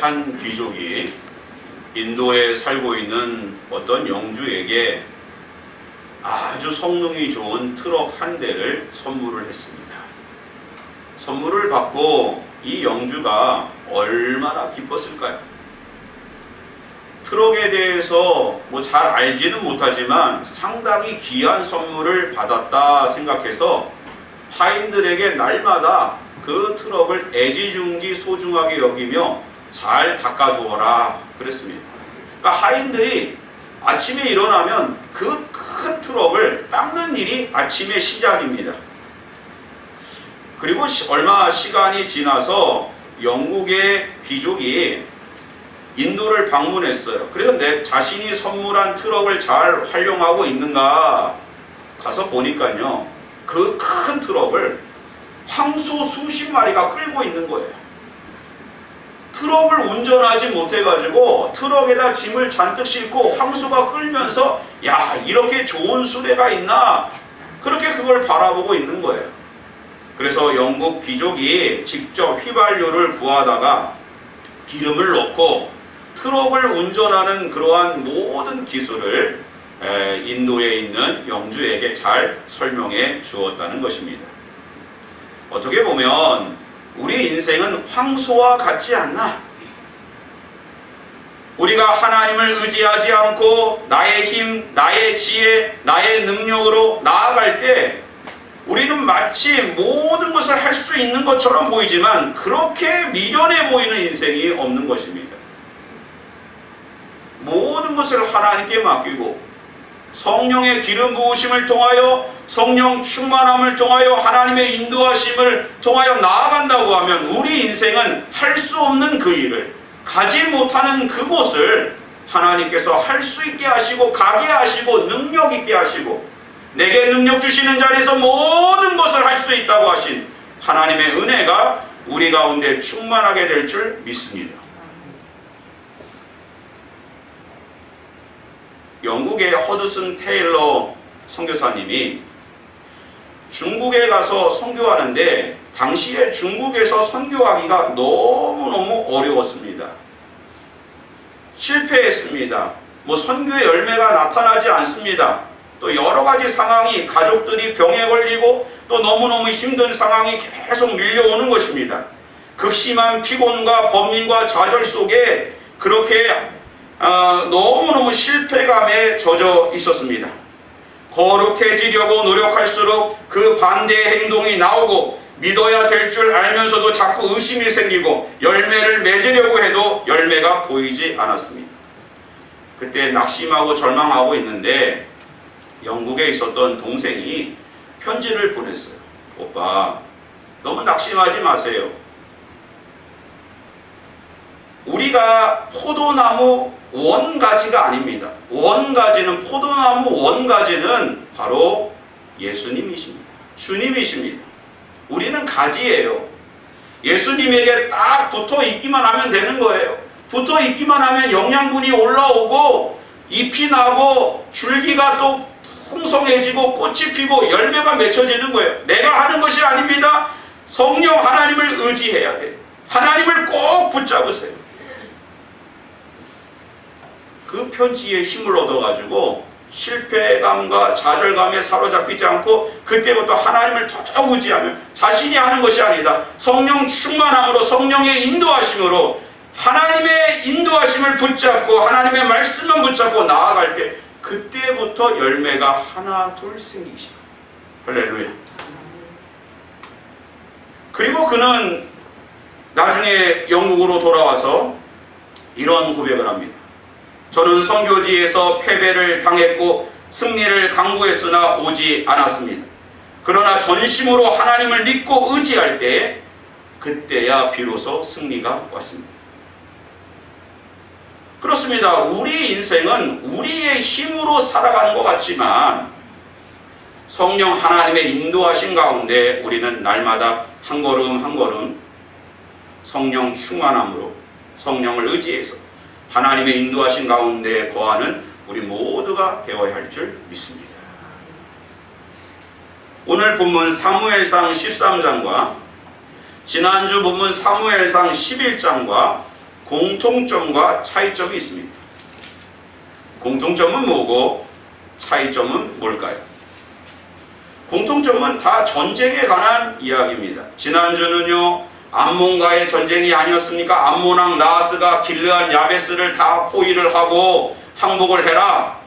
한 귀족이 인도에 살고 있는 어떤 영주에게 아주 성능이 좋은 트럭 한 대를 선물을 했습니다. 선물을 받고 이 영주가 얼마나 기뻤을까요? 트럭에 대해서 뭐 잘 알지는 못하지만 상당히 귀한 선물을 받았다 생각해서 하인들에게 날마다 그 트럭을 애지중지 소중하게 여기며 잘 닦아두어라 그랬습니다. 그러니까 하인들이 아침에 일어나면 그 큰 트럭을 닦는 일이 아침의 시작입니다. 그리고 얼마 시간이 지나서 영국의 귀족이 인도를 방문했어요. 그래서 내 자신이 선물한 트럭을 잘 활용하고 있는가 가서 보니까요, 그 큰 트럭을 황소 수십 마리가 끌고 있는 거예요. 트럭을 운전하지 못해가지고 트럭에다 짐을 잔뜩 싣고 황소가 끌면서 야, 이렇게 좋은 수레가 있나, 그렇게 그걸 바라보고 있는 거예요. 그래서 영국 귀족이 직접 휘발유를 구하다가 기름을 넣고 트럭을 운전하는 그러한 모든 기술을 인도에 있는 영주에게 잘 설명해 주었다는 것입니다. 어떻게 보면 우리 인생은 황소와 같지 않나? 우리가 하나님을 의지하지 않고 나의 힘, 나의 지혜, 나의 능력으로 나아갈 때 우리는 마치 모든 것을 할 수 있는 것처럼 보이지만 그렇게 미련해 보이는 인생이 없는 것입니다. 모든 것을 하나님께 맡기고 성령의 기름 부으심을 통하여, 성령 충만함을 통하여, 하나님의 인도하심을 통하여 나아간다고 하면 우리 인생은 할 수 없는 그 일을, 가지 못하는 그곳을 하나님께서 할 수 있게 하시고 가게 하시고 능력 있게 하시고 내게 능력 주시는 자리에서 모든 것을 할 수 있다고 하신 하나님의 은혜가 우리 가운데 충만하게 될 줄 믿습니다. 영국의 허드슨 테일러 선교사님이 중국에 가서 선교하는데 당시에 중국에서 선교하기가 너무너무 어려웠습니다. 실패했습니다. 선교의 열매가 나타나지 않습니다. 또 여러 가지 상황이, 가족들이 병에 걸리고 또 너무너무 힘든 상황이 계속 밀려오는 것입니다. 극심한 피곤과 번민과 좌절 속에 그렇게 너무너무 실패감에 젖어 있었습니다. 거룩해지려고 노력할수록 그 반대의 행동이 나오고 믿어야 될 줄 알면서도 자꾸 의심이 생기고 열매를 맺으려고 해도 열매가 보이지 않았습니다. 그때 낙심하고 절망하고 있는데 영국에 있었던 동생이 편지를 보냈어요. 오빠, 너무 낙심하지 마세요. 우리가 포도나무 원가지가 아닙니다. 포도나무 원가지는 바로 예수님이십니다. 주님이십니다. 우리는 가지예요. 예수님에게 딱 붙어 있기만 하면 되는 거예요. 붙어 있기만 하면 영양분이 올라오고 잎이 나고 줄기가 또 풍성해지고 꽃이 피고 열매가 맺혀지는 거예요. 내가 하는 것이 아닙니다. 성령 하나님을 의지해야 돼요. 하나님을 꼭 붙잡으세요. 그 편지에 힘을 얻어가지고 실패감과 좌절감에 사로잡히지 않고 그때부터 하나님을 더 의지하며 자신이 하는 것이 아니다. 성령 충만함으로, 성령의 인도하심으로 하나님의 인도하심을 붙잡고 하나님의 말씀만 붙잡고 나아갈 때 그때부터 열매가 하나 둘 생기시다. 할렐루야. 그리고 그는 나중에 영국으로 돌아와서 이런 고백을 합니다. 저는 선교지에서 패배를 당했고 승리를 강구했으나 오지 않았습니다. 그러나 전심으로 하나님을 믿고 의지할 때 그때야 비로소 승리가 왔습니다. 그렇습니다. 우리 인생은 우리의 힘으로 살아가는 것 같지만 성령 하나님의 인도하신 가운데 우리는 날마다 한 걸음 한 걸음 성령 충만함으로 성령을 의지해서 하나님의 인도하신 가운데 거하는 우리 모두가 되어야 할 줄 믿습니다. 오늘 본문 사무엘상 13장과 지난주 본문 사무엘상 11장과 공통점과 차이점이 있습니다. 공통점은 뭐고 차이점은 뭘까요? 공통점은 다 전쟁에 관한 이야기입니다. 지난주는요, 암몬과의 전쟁이 아니었습니까? 암몬왕 나하스가 길르앗 야베스를 다 포위를 하고 항복을 해라.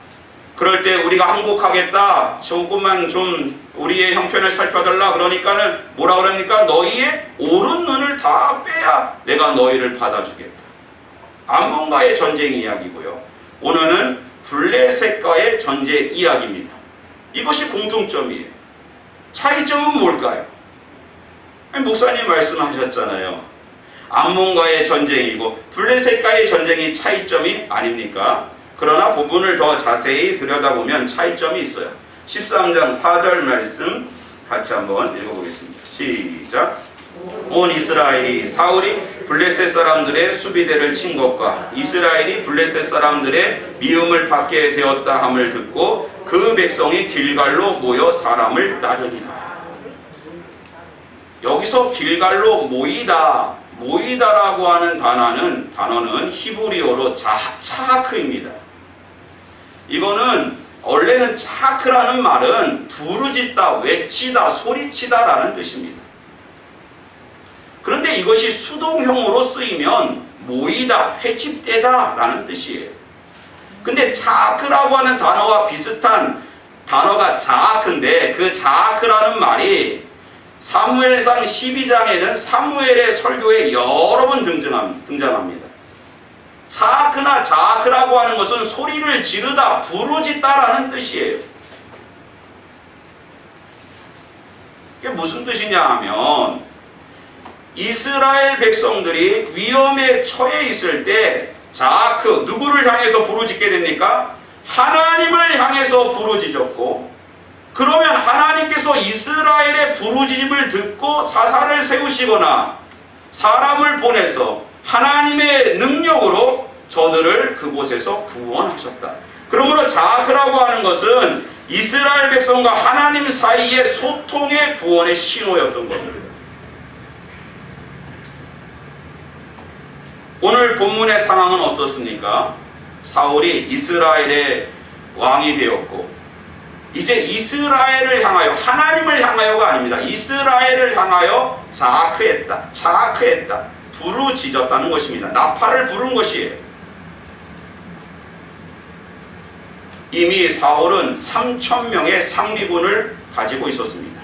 그럴 때 우리가 항복하겠다. 조금만 좀 우리의 형편을 살펴달라. 그러니까는 뭐라 그럽니까? 너희의 오른 눈을 다 빼야 내가 너희를 받아주겠다. 암몬과의 전쟁 이야기고요. 오늘은 블레셋과의 전쟁 이야기입니다. 이것이 공통점이에요. 차이점은 뭘까요? 목사님 말씀하셨잖아요. 암몬과의 전쟁이고 블레셋과의 전쟁이 차이점이 아닙니까? 그러나 부분을 더 자세히 들여다보면 차이점이 있어요. 13장 4절 말씀 같이 한번 읽어보겠습니다. 시작. 온 이스라엘이 사울이 블레셋 사람들의 수비대를 친 것과 이스라엘이 블레셋 사람들의 미움을 받게 되었다 함을 듣고 그 백성이 길갈로 모여 사람을 따르니라. 여기서 길갈로 모이다라고 하는 단어는 히브리어로 차하크입니다. 이거는 원래는 차하크라는 말은 부르짖다, 외치다, 소리치다라는 뜻입니다. 그런데 이것이 수동형으로 쓰이면 모이다, 회집되다 라는 뜻이에요. 근데 차하크라고 하는 단어와 비슷한 단어가 자아크인데 그 자아크라는 말이 사무엘상 12장에는 사무엘의 설교에 여러 번 등장합니다. 자아크나 자아크라고 하는 것은 소리를 지르다, 부르짖다라는 뜻이에요. 이게 무슨 뜻이냐 하면 이스라엘 백성들이 위험에 처해 있을 때 자아크, 누구를 향해서 부르짖게 됩니까? 하나님을 향해서 부르짖었고 그러면 하나님께서 이스라엘의 부르짖음을 듣고 사사를 세우시거나 사람을 보내서 하나님의 능력으로 저들을 그곳에서 구원하셨다. 그러므로 자아크라고 하는 것은 이스라엘 백성과 하나님 사이의 소통의 구원의 신호였던 겁니다. 오늘 본문의 상황은 어떻습니까? 사울이 이스라엘의 왕이 되었고 이제 이스라엘을 향하여, 하나님을 향하여가 아닙니다. 이스라엘을 향하여 자아크했다. 부르짖었다는 것입니다. 나팔을 부른 것이에요. 이미 사울은 3,000명의 상비군을 가지고 있었습니다.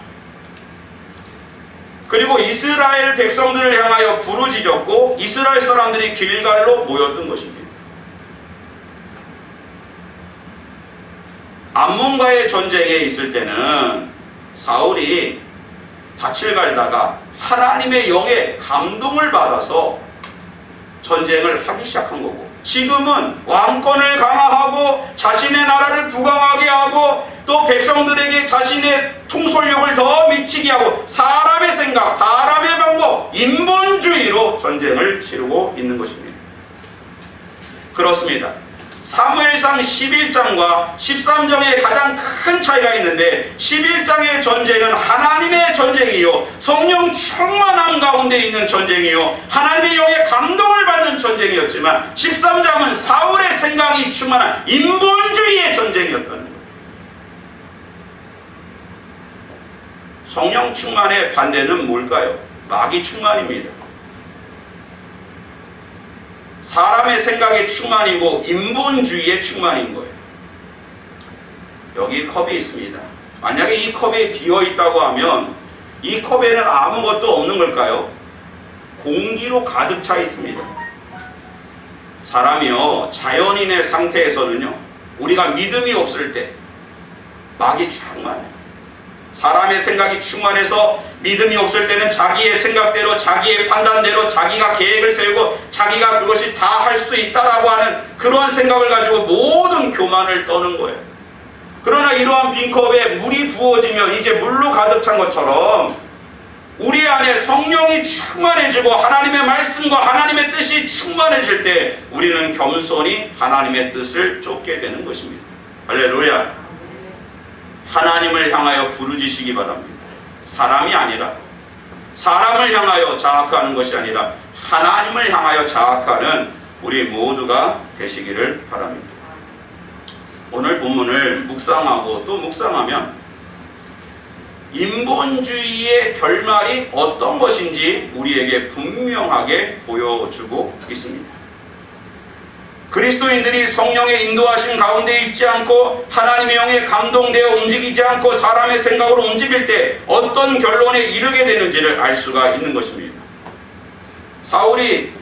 그리고 이스라엘 백성들을 향하여 부르짖었고 이스라엘 사람들이 길갈로 모였던 것입니다. 암몬과의 전쟁에 있을 때는 사울이 밭을 갈다가 하나님의 영에 감동을 받아서 전쟁을 하기 시작한 거고 지금은 왕권을 강화하고 자신의 나라를 부강하게 하고 또 백성들에게 자신의 통솔력을 더 미치게 하고 사람의 생각, 사람의 방법, 인본주의로 전쟁을 치르고 있는 것입니다. 그렇습니다. 사무엘상 11장과 13장에 가장 큰 차이가 있는데 11장의 전쟁은 하나님의 전쟁이요 성령 충만함 가운데 있는 전쟁이요 하나님의 영에 감동을 받는 전쟁이었지만 13장은 사울의 생각이 충만한 인본주의의 전쟁이었다는 거예요. 성령 충만의 반대는 뭘까요? 마귀 충만입니다. 사람의 생각의 충만이고 인본주의의 충만인 거예요. 여기 컵이 있습니다. 만약에 이 컵이 비어있다고 하면 이 컵에는 아무것도 없는 걸까요? 공기로 가득 차 있습니다. 사람이요 자연인의 상태에서는요 우리가 믿음이 없을 때 마귀 충만해요. 사람의 생각이 충만해서 믿음이 없을 때는 자기의 생각대로 자기의 판단대로 자기가 계획을 세우고 자기가 그것이 다 할 수 있다라고 하는 그러한 생각을 가지고 모든 교만을 떠는 거예요. 그러나 이러한 빈컵에 물이 부어지면 이제 물로 가득 찬 것처럼 우리 안에 성령이 충만해지고 하나님의 말씀과 하나님의 뜻이 충만해질 때 우리는 겸손히 하나님의 뜻을 쫓게 되는 것입니다. 할렐루야. 하나님을 향하여 부르짖으시기 바랍니다. 사람이 아니라 사람을 향하여 자학하는 것이 아니라 하나님을 향하여 자학하는 우리 모두가 되시기를 바랍니다. 오늘 본문을 묵상하고 또 묵상하면 인본주의의 결말이 어떤 것인지 우리에게 분명하게 보여주고 있습니다. 그리스도인들이 성령의 인도하신 가운데 있지 않고 하나님의 영에 감동되어 움직이지 않고 사람의 생각으로 움직일 때 어떤 결론에 이르게 되는지를 알 수가 있는 것입니다. 사울이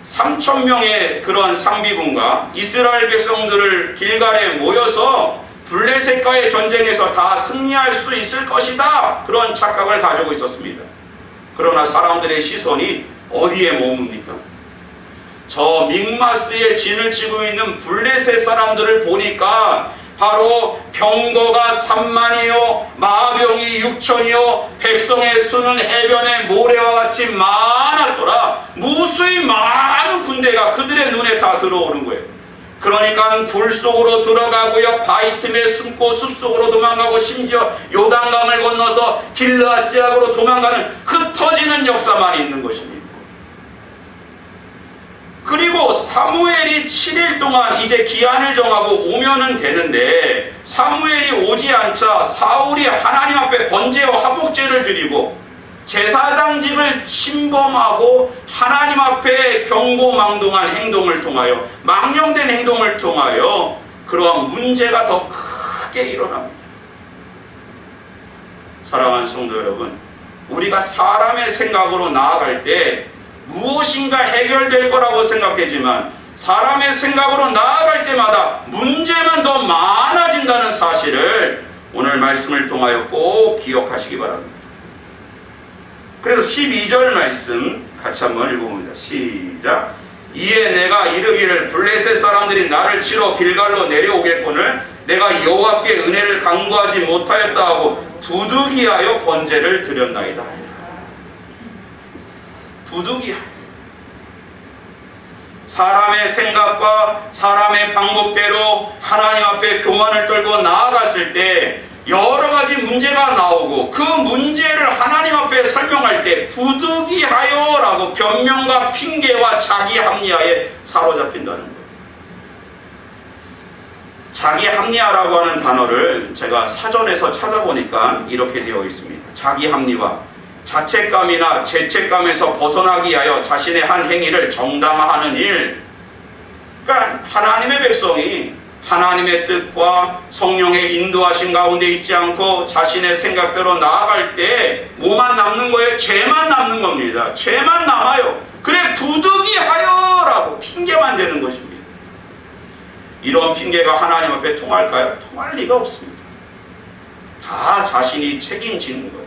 3,000명의 그러한 상비군과 이스라엘 백성들을 길갈에 모여서 블레셋과의 전쟁에서 다 승리할 수 있을 것이다, 그런 착각을 가지고 있었습니다. 그러나 사람들의 시선이 어디에 머뭅니까? 저 믹마스에 진을 치고 있는 블레셋 사람들을 보니까 바로 병거가 3만이요 마병이 6천이요 백성의 수는 해변의 모래와 같이 많았더라. 무수히 많은 군대가 그들의 눈에 다 들어오는 거예요. 그러니까 굴 속으로 들어가고요, 바위 틈에 숨고 숲속으로 도망가고 심지어 요단강을 건너서 길르앗 지역으로 도망가는 흩어지는 역사만 있는 것입니다. 그리고 사무엘이 7일 동안 이제 기한을 정하고 오면은 되는데 사무엘이 오지 않자 사울이 하나님 앞에 번제와 화복제를 드리고 제사장직을 침범하고 하나님 앞에 경고망동한 행동을 통하여 망령된 행동을 통하여 그러한 문제가 더 크게 일어납니다. 사랑하는 성도 여러분, 우리가 사람의 생각으로 나아갈 때 무엇인가 해결될 거라고 생각하지만 사람의 생각으로 나아갈 때마다 문제만 더 많아진다는 사실을 오늘 말씀을 통하여 꼭 기억하시기 바랍니다. 그래서 12절 말씀 같이 한번 읽어봅니다. 시작. 이에 내가 이르기를 블레셋 사람들이 나를 치러 길갈로 내려오겠거늘 내가 여호와께 은혜를 간구하지 못하였다 하고 부득이하여 번제를 드렸나이다. 부득이하여 사람의 생각과 사람의 방법대로 하나님 앞에 교만을 떨고 나아갔을 때 여러 가지 문제가 나오고 그 문제를 하나님 앞에 설명할 때 부득이하여 라고 변명과 핑계와 자기 합리화에 사로잡힌다는 거예요. 자기 합리화라고 하는 단어를 제가 사전에서 찾아보니까 이렇게 되어 있습니다. 자기 합리화, 자책감이나 죄책감에서 벗어나기 위하여 자신의 한 행위를 정당화하는 일. 그러니까 하나님의 백성이 하나님의 뜻과 성령의 인도하신 가운데 있지 않고 자신의 생각대로 나아갈 때 뭐만 남는 거예요? 죄만 남는 겁니다. 죄만 남아요. 그래 부득이하여 라고 핑계만 대는 것입니다. 이런 핑계가 하나님 앞에 통할까요? 통할 리가 없습니다. 다 자신이 책임지는 거예요.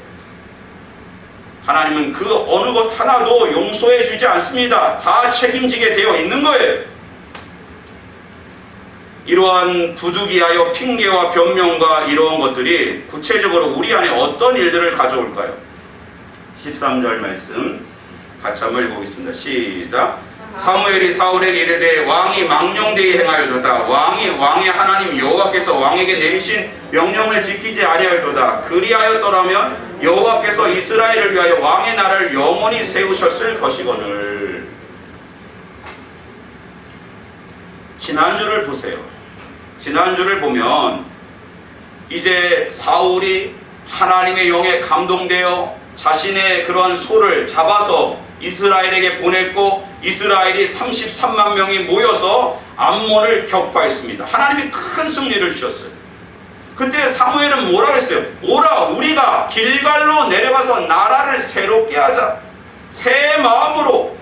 하나님은 그 어느 것 하나도 용서해 주지 않습니다. 다 책임지게 되어 있는 거예요. 이러한 부득이하여 핑계와 변명과 이러한 것들이 구체적으로 우리 안에 어떤 일들을 가져올까요? 13절 말씀 같이 한번 읽어보겠습니다. 시작. 사무엘이 사울에게 이르되 왕이 망령되이 행하였도다. 왕의 하나님 여호와께서 왕에게 내리신 명령을 지키지 아니하였도다. 그리하였더라면 여호와께서 이스라엘을 위하여 왕의 나라를 영원히 세우셨을 것이거늘. 지난주를 보세요. 지난주를 보면 이제 사울이 하나님의 영에 감동되어 자신의 그러한 소를 잡아서 이스라엘에게 보냈고 이스라엘이 33만 명이 모여서 암몬을 격파했습니다. 하나님이 큰 승리를 주셨어요. 그때 사무엘은 뭐라 했어요? 오라, 우리가 길갈로 내려가서 나라를 새롭게 하자. 새 마음으로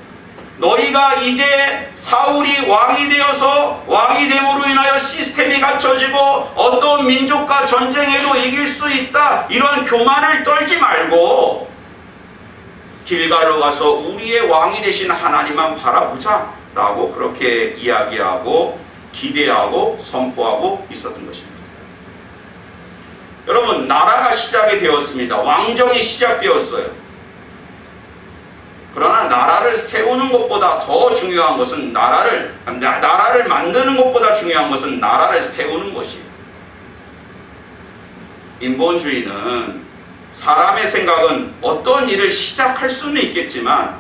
너희가 이제 사울이 왕이 되어서 왕이 됨으로 인하여 시스템이 갖춰지고 어떤 민족과 전쟁에도 이길 수 있다, 이런 교만을 떨지 말고 길갈로 가서 우리의 왕이 되신 하나님만 바라보자 라고 그렇게 이야기하고 기대하고 선포하고 있었던 것입니다. 여러분, 나라가 시작이 되었습니다. 왕정이 시작되었어요. 그러나 나라를 세우는 것보다 더 중요한 것은 나라를 만드는 것보다 중요한 것은 나라를 세우는 것이에요. 인본주의는 사람의 생각은 어떤 일을 시작할 수는 있겠지만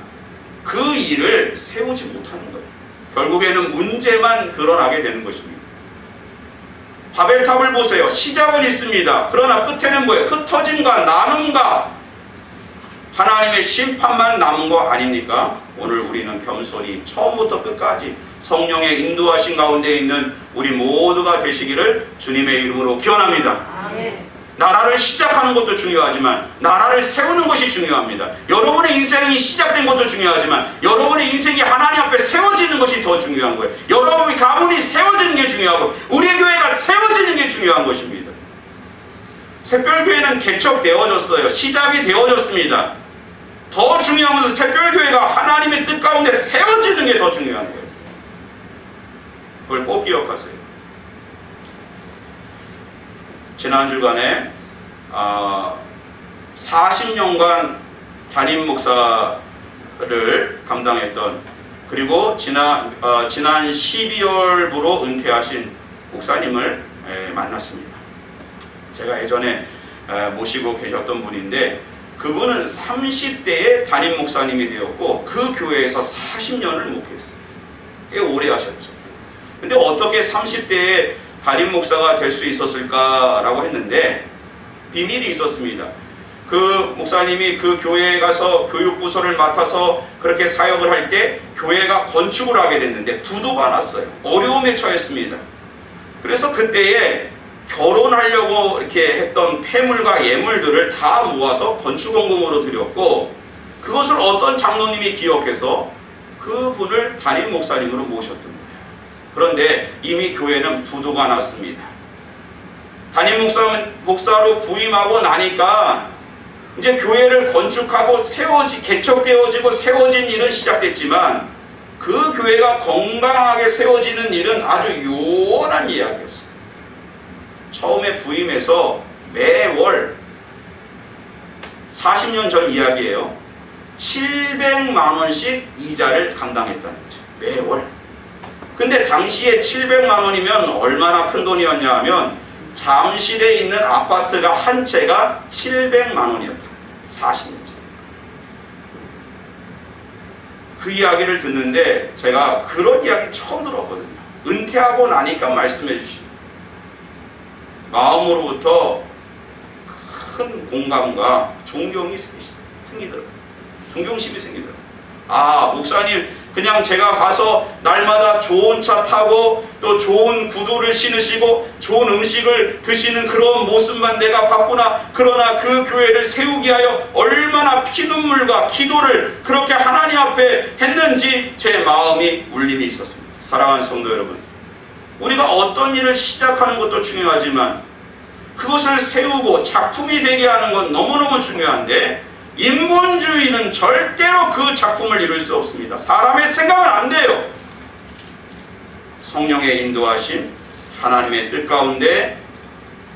그 일을 세우지 못하는 거예요. 결국에는 문제만 드러나게 되는 것입니다. 바벨탑을 보세요. 시작은 있습니다. 그러나 끝에는 뭐예요? 흩어짐과 나눔과 하나님의 심판만 남은 거 아닙니까? 오늘 우리는 겸손히 처음부터 끝까지 성령의 인도하신 가운데 있는 우리 모두가 되시기를 주님의 이름으로 기원합니다. 아멘. 나라를 시작하는 것도 중요하지만 나라를 세우는 것이 중요합니다. 여러분의 인생이 시작된 것도 중요하지만 여러분의 인생이 하나님 앞에 세워지는 것이 더 중요한 거예요. 여러분의 가문이 세워지는 게 중요하고 우리 교회가 세워지는 게 중요한 것입니다. 샛별교회는 개척되어졌어요. 시작이 되어졌습니다. 더 중요한 것은 샛별교회가 하나님의 뜻 가운데 세워지는 게 더 중요한 거예요. 그걸 꼭 기억하세요. 지난 주간에 40년간 담임 목사를 감당했던, 그리고 지난 12월부로 은퇴하신 목사님을 만났습니다. 제가 예전에 모시고 계셨던 분인데 그분은 30대에 담임 목사님이 되었고 그 교회에서 40년을 목회했어요. 꽤 오래 하셨죠. 근데 어떻게 30대에 담임 목사가 될 수 있었을까라고 했는데 비밀이 있었습니다. 그 목사님이 그 교회에 가서 교육부서를 맡아서 그렇게 사역을 할 때 교회가 건축을 하게 됐는데 부도가 났어요. 어려움에 처했습니다. 그래서 그때에 결혼하려고 이렇게 했던 폐물과 예물들을 다 모아서 건축원금으로 드렸고, 그것을 어떤 장로님이 기억해서 그분을 담임 목사님으로 모셨던 거예요. 그런데 이미 교회는 부도가 났습니다. 담임 목사로 부임하고 나니까 이제 교회를 건축하고 개척되어지고 세워진 일은 시작됐지만 그 교회가 건강하게 세워지는 일은 아주 요원한 이야기였어요. 처음에 부임해서 매월 40년 전 이야기예요. 700만 원씩 이자를 감당했다는 거죠. 매월. 근데 당시에 700만 원이면 얼마나 큰 돈이었냐 하면 잠실에 있는 아파트가 한 채가 700만 원이었다. 40년 전. 그 이야기를 듣는데 제가 그런 이야기 처음 들었거든요. 은퇴하고 나니까 말씀해 주시고 마음으로부터 큰 공감과 존경이 생기더라고요. 존경심이 생기더라고요. 아, 목사님, 그냥 제가 가서 날마다 좋은 차 타고 또 좋은 구두를 신으시고 좋은 음식을 드시는 그런 모습만 내가 봤구나. 그러나 그 교회를 세우기 위하여 얼마나 피눈물과 기도를 그렇게 하나님 앞에 했는지 제 마음이 울림이 있었습니다. 사랑하는 성도 여러분, 우리가 어떤 일을 시작하는 것도 중요하지만 그것을 세우고 작품이 되게 하는 건 너무너무 중요한데 인본주의는 절대로 그 작품을 이룰 수 없습니다. 사람의 생각은 안 돼요. 성령의 인도하심, 하나님의 뜻 가운데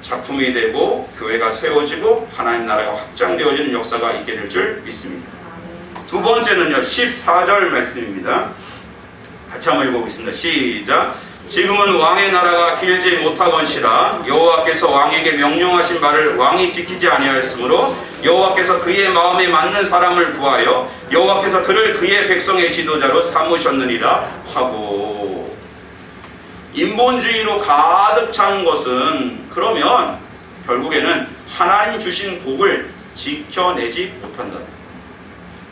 작품이 되고 교회가 세워지고 하나님 나라가 확장되어지는 역사가 있게 될 줄 믿습니다. 두 번째는요, 14절 말씀입니다. 같이 한번 읽어보겠습니다. 시작. 지금은 왕의 나라가 길지 못하건시라 여호와께서 왕에게 명령하신 바를 왕이 지키지 아니하였으므로 여호와께서 그의 마음에 맞는 사람을 구하여 여호와께서 그를 그의 백성의 지도자로 삼으셨느니라 하고. 인본주의로 가득 찬 것은 그러면 결국에는 하나님 주신 복을 지켜내지 못한다.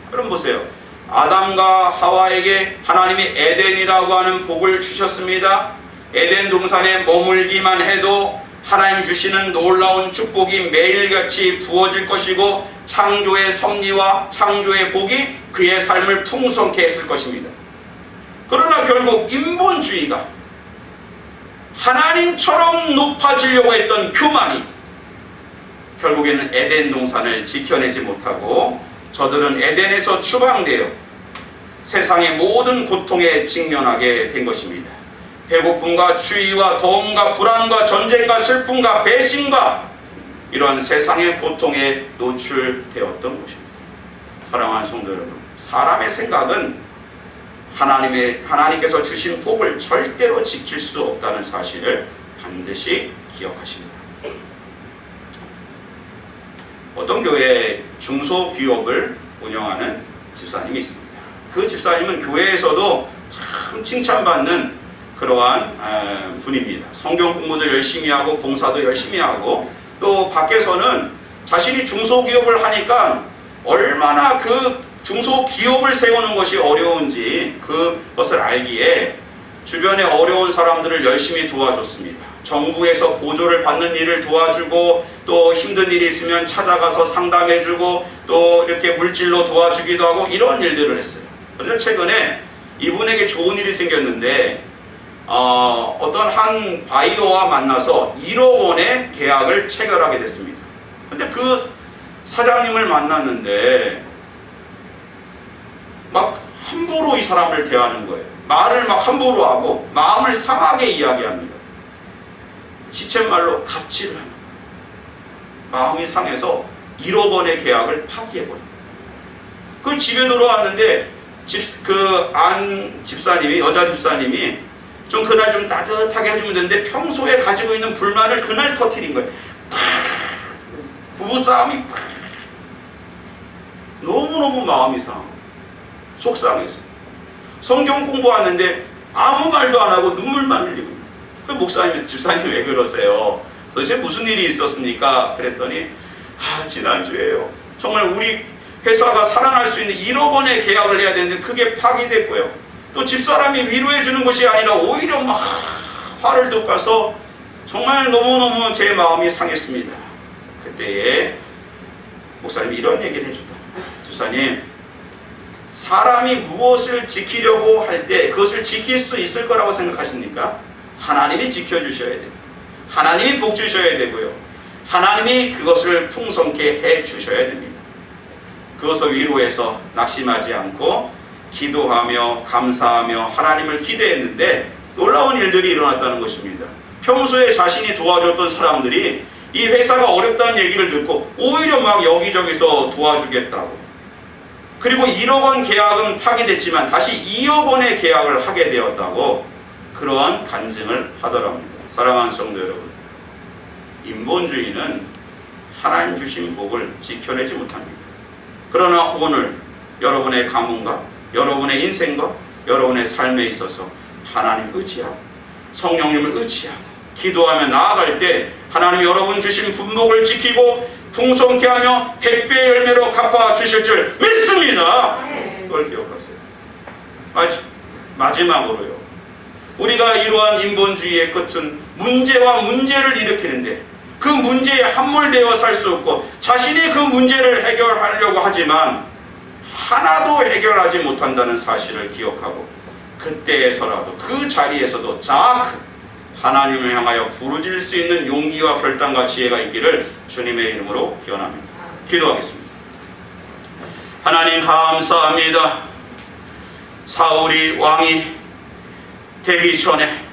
그럼 보세요. 아담과 하와에게 하나님이 에덴이라고 하는 복을 주셨습니다. 에덴 동산에 머물기만 해도 하나님 주시는 놀라운 축복이 매일같이 부어질 것이고 창조의 섭리와 창조의 복이 그의 삶을 풍성케 했을 것입니다. 그러나 결국 인본주의가 하나님처럼 높아지려고 했던 교만이 결국에는 에덴 동산을 지켜내지 못하고 저들은 에덴에서 추방되어 세상의 모든 고통에 직면하게 된 것입니다. 배고픔과 추위와 더움과 불안과 전쟁과 슬픔과 배신과 이러한 세상의 고통에 노출되었던 것입니다. 사랑하는 성도 여러분, 사람의 생각은 하나님께서 주신 복을 절대로 지킬 수 없다는 사실을 반드시 기억하십니다. 어떤 교회에 중소기업을 운영하는 집사님이 있습니다. 그 집사님은 교회에서도 참 참 칭찬받는 그러한 분입니다. 성경 공부도 열심히 하고 봉사도 열심히 하고 또 밖에서는 자신이 중소기업을 하니까 얼마나 그 중소기업을 세우는 것이 어려운지 그것을 알기에 주변에 어려운 사람들을 열심히 도와줬습니다. 정부에서 보조를 받는 일을 도와주고 또 힘든 일이 있으면 찾아가서 상담해주고 또 이렇게 물질로 도와주기도 하고 이런 일들을 했어요. 그런데 최근에 이분에게 좋은 일이 생겼는데 어떤 한 바이오와 만나서 1억 원의 계약을 체결하게 됐습니다. 근데 그 사장님을 만났는데 막 함부로 이 사람을 대하는 거예요. 말을 막 함부로 하고 마음을 상하게 이야기합니다. 시쳇말로 갑질을 하는 거예요. 마음이 상해서 1억 원의 계약을 파기해버립니다. 그 집에 들어왔는데 안 집사님이, 여자 집사님이 좀 그날 좀 따뜻하게 해주면 되는데 평소에 가지고 있는 불만을 그날 터뜨린 거예요. 부부싸움이 너무너무 마음이 상하고 속상해서 성경 공부하는데 아무 말도 안 하고 눈물만 흘리고 있는 그 목사님, 집사님 왜 그러세요? 도대체 무슨 일이 있었습니까? 그랬더니 지난주에요. 정말 우리 회사가 살아날 수 있는 1억 원의 계약을 해야 되는데 그게 파기됐고요. 또 집사람이 위로해 주는 것이 아니라 오히려 막 화를 돋가서 정말 너무너무 제 마음이 상했습니다. 그때에 목사님이 이런 얘기를 해줬다. 집사님, 사람이 무엇을 지키려고 할 때 그것을 지킬 수 있을 거라고 생각하십니까? 하나님이 지켜주셔야 돼요. 하나님이 복 주셔야 되고요. 하나님이 그것을 풍성케 해 주셔야 됩니다. 그것을 위로해서 낙심하지 않고 기도하며 감사하며 하나님을 기대했는데 놀라운 일들이 일어났다는 것입니다. 평소에 자신이 도와줬던 사람들이 이 회사가 어렵다는 얘기를 듣고 오히려 막 여기저기서 도와주겠다고, 그리고 1억 원 계약은 파기됐지만 다시 2억 원의 계약을 하게 되었다고 그러한 간증을 하더랍니다. 사랑하는 성도 여러분, 인본주의는 하나님 주신 복을 지켜내지 못합니다. 그러나 오늘 여러분의 가문과 여러분의 인생과 여러분의 삶에 있어서 하나님 의지하고 성령님을 의지하고 기도하며 나아갈 때 하나님 여러분 주신 분복을 지키고 풍성케 하며 100배의 열매로 갚아주실 줄 믿습니다. 그걸 기억하세요. 마지막으로요, 우리가 이러한 인본주의의 끝은 문제와 문제를 일으키는데 그 문제에 함몰되어 살 수 없고 자신이 그 문제를 해결하려고 하지만 하나도 해결하지 못한다는 사실을 기억하고 그때에서라도 그 자리에서도 자크 하나님을 향하여 부르짖을 수 있는 용기와 결단과 지혜가 있기를 주님의 이름으로 기원합니다. 기도하겠습니다. 하나님 감사합니다. 사울이 왕이 되기 전에